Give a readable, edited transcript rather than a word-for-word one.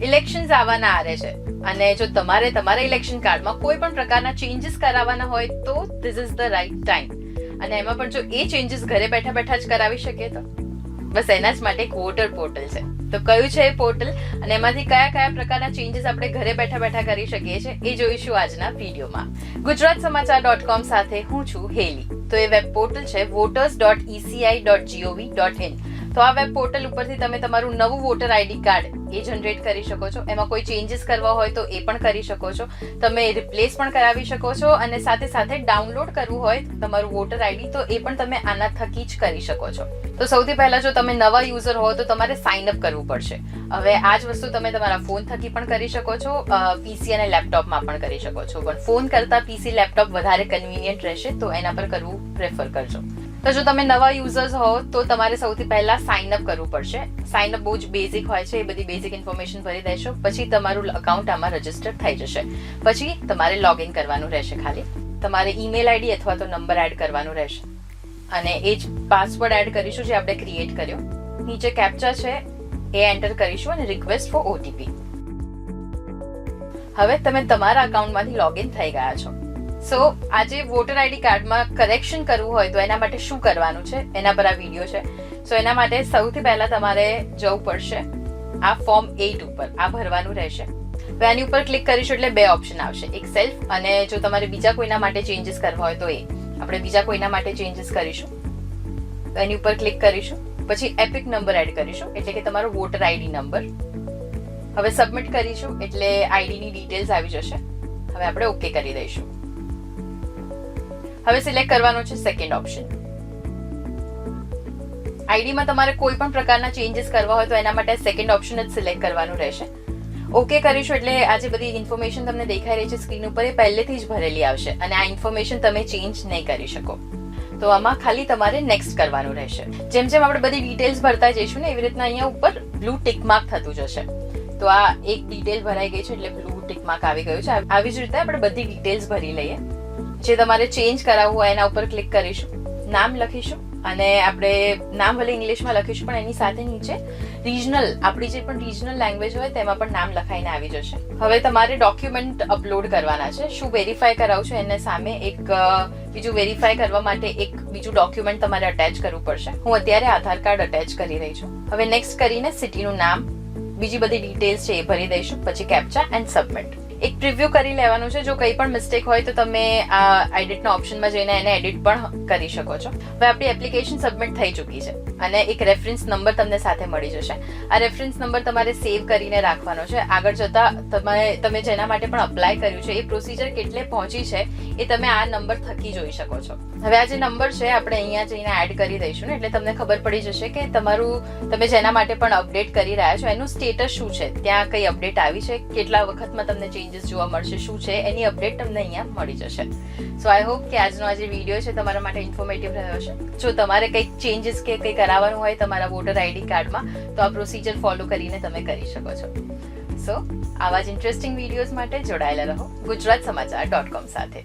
Elections આવવાના આરે છે અને જો તમારે તમારા ઇલેક્શન કાર્ડમાં કોઈ પણ પ્રકારના ચેન્જીસ કરાવવાના હોય તો this is the right time. અને એમાં પણ જો એ ચેન્જીસ ઘરે બેઠા બેઠા જ કરાવી શકીએ તો બસ એના જ માટે એક વોટર પોર્ટલ છે. તો કયું છે એ પોર્ટલ અને એમાંથી કયા કયા પ્રકારના ચેન્જીસ આપણે ઘરે બેઠા બેઠા કરી શકીએ છીએ એ જોઈશું આજના વિડીયોમાં. gujaratsamachar.com સાથે હું છું હેલી. તો એ વેબ પોર્ટલ છે voters.eci.gov.in. તો આ વેબ પોર્ટલ ઉપરથી તમે તમારું નવું વોટર આઈડી કાર્ડ એ જનરેટ કરી શકો છો. એમાં કોઈ ચેન્જીસ કરવા હોય તો એ પણ કરી શકો છો. તમે રિપ્લેસ પણ કરાવી શકો છો અને સાથે સાથે ડાઉનલોડ કરવું હોય તમારું વોટર આઈડી તો એ પણ તમે આના થકી જ કરી શકો છો. તો સૌથી પહેલા જો તમે નવા યુઝર હો તો તમારે સાઇન અપ કરવું પડશે. હવે આ જ વસ્તુ તમે તમારા ફોન થકી પણ કરી શકો છો, પીસી અને લેપટોપમાં પણ કરી શકો છો. પણ ફોન કરતા પીસી લેપટોપ વધારે કન્વીનિયન્ટ રહેશે તો એના પર કરવું પ્રેફર કરજો. તો જો તમે નવા યુઝર્સ હો તો તમારે સૌથી પહેલા સાઇન અપ કરવું પડશે. સાઇન અપ બહુ જ બેઝિક હોય છે, એ બધી બેઝિક ઇન્ફોર્મેશન ભરી દેશો પછી તમારું અકાઉન્ટ આમાં રજીસ્ટર થઈ જશે. પછી તમારે લોગિન કરવાનું રહેશે. ખાલી તમારે ઈમેલ આઈડી અથવા તો નંબર એડ કરવાનું રહેશે અને એ જ પાસવર્ડ એડ કરીશું જે આપણે ક્રિએટ કર્યો. નીચે કેપ્ચા છે એ એન્ટર કરીશું અને રિક્વેસ્ટ ફોર ઓટીપી. હવે તમે તમારા અકાઉન્ટમાંથી લોગિન થઈ ગયા છો. સો આજે વોટર આઈડી કાર્ડમાં કરેક્શન કરવું હોય તો એના માટે શું કરવાનું છે એના પર આ વિડીયો છે. સો એના માટે સૌથી પહેલા તમારે જવું પડશે આ ફોર્મ 8 ઉપર, આ ભરવાનું રહેશે. તો એની ઉપર ક્લિક કરીશું એટલે બે ઓપ્શન આવશે, એક સેલ્ફ અને જો તમારે બીજા કોઈના માટે ચેન્જીસ કરવા હોય તો એ. આપણે બીજા કોઈના માટે ચેન્જીસ કરીશું તો એની ઉપર ક્લિક કરીશું. પછી એપિક નંબર એડ કરીશું એટલે કે તમારો વોટર આઈડી નંબર. હવે સબમિટ કરીશું એટલે આઈડીની ડિટેલ્સ આવી જશે. હવે આપણે ઓકે કરી દઈશું. હવે સિલેક્ટ કરવાનો છે સેકન્ડ ઓપ્શન. આઈડીમાં તમારે કોઈ પણ પ્રકારના ચેન્જીસ કરવા હોય તો એના માટે સેકન્ડ ઓપ્શન જ સિલેક્ટ કરવાનું રહેશે. ઓકે કરીશું એટલે આ જે બધી ઇન્ફોર્મેશન તમને દેખાઈ રહી છે સ્ક્રીન ઉપર એ પહેલેથી જ ભરેલી આવશે અને આ ઇન્ફોર્મેશન તમે ચેન્જ નહીં કરી શકો. તો આમાં ખાલી તમારે નેક્સ્ટ કરવાનું રહેશે. જેમ જેમ આપણે બધી ડિટેલ્સ ભરતા જઈશું ને એવી રીતના અહીંયા ઉપર બ્લુ ટિક માર્ક થતું જશે. તો આ એક ડિટેલ ભરાઈ ગઈ છે એટલે બ્લુ ટિક માર્ક આવી ગયું છે. આવી જ રીતે આપણે બધી ડિટેલ્સ ભરી લઈએ. જે તમારે ચેન્જ કરાવવું હોય એના ઉપર ક્લિક કરીશું, નામ લખીશું અને આપણે નામ ભલે ઇંગ્લિશમાં લખીશું પણ એની સાથે નીચે રિજનલ, આપણી જે પણ રિજનલ લેંગ્વેજ હોય તેમાં પણ નામ લખાઈને આવી જશે. હવે તમારે ડોક્યુમેન્ટ અપલોડ કરવાના છે. શું વેરીફાઈ કરાવું છું એને સામે એક બીજું વેરીફાઈ કરવા માટે એક બીજું ડોક્યુમેન્ટ તમારે અટેચ કરવું પડશે. હું અત્યારે આધાર કાર્ડ અટેચ કરી રહી છું. હવે નેક્સ્ટ કરીને સિટીનું નામ, બીજી બધી ડિટેલ્સ છે એ ભરી દઈશું. પછી કેપ્ચા એન્ડ સબમિટ. એક પ્રિવ્યુ કરી લેવાનું છે. જો કંઈ પણ મિસ્ટેક હોય તો તમે આ એડિટના ઓપ્શનમાં જઈને એને એડિટ પણ કરી શકો છો. હવે આપણી એપ્લિકેશન સબમિટ થઈ ચૂકી છે અને એક રેફરન્સ નંબર તમને સાથે મળી જશે. આ રેફરન્સ નંબર તમારે સેવ કરીને રાખવાનો છે. આગળ જતા તમે જેના માટે પણ અપ્લાય કર્યું છે એ પ્રોસિજર કેટલે પહોંચી છે એ તમે આ નંબર થકી જોઈ શકો છો. હવે આ જે નંબર છે આપણે અહીંયા જઈને એડ કરી દઈશું ને એટલે તમને ખબર પડી જશે કે તમે જેના માટે પણ અપડેટ કરી રહ્યા છો એનું સ્ટેટસ શું છે, ત્યાં કઈ અપડેટ આવી છે, કેટલા વખતમાં તમને ચેન્જીસ જોવા મળશે, શું છે એની અપડેટ તમને અહીંયા મળી જશે. સો આઈ હોપ કે આજનો આ જે વિડીયો છે તમારા માટે ઇન્ફોર્મેટિવ રહ્યો છે. જો તમારે કંઈક ચેન્જીસ કે કંઈ કરાવવાનું હોય તમારા વોટર આઈડી કાર્ડમાં તો આ પ્રોસિજર ફોલો કરીને તમે કરી શકો છો. સો આવા જ ઇન્ટરેસ્ટિંગ વિડીયોઝ માટે જોડાયેલા રહો ગુજરાત સમાચાર.com સાથે.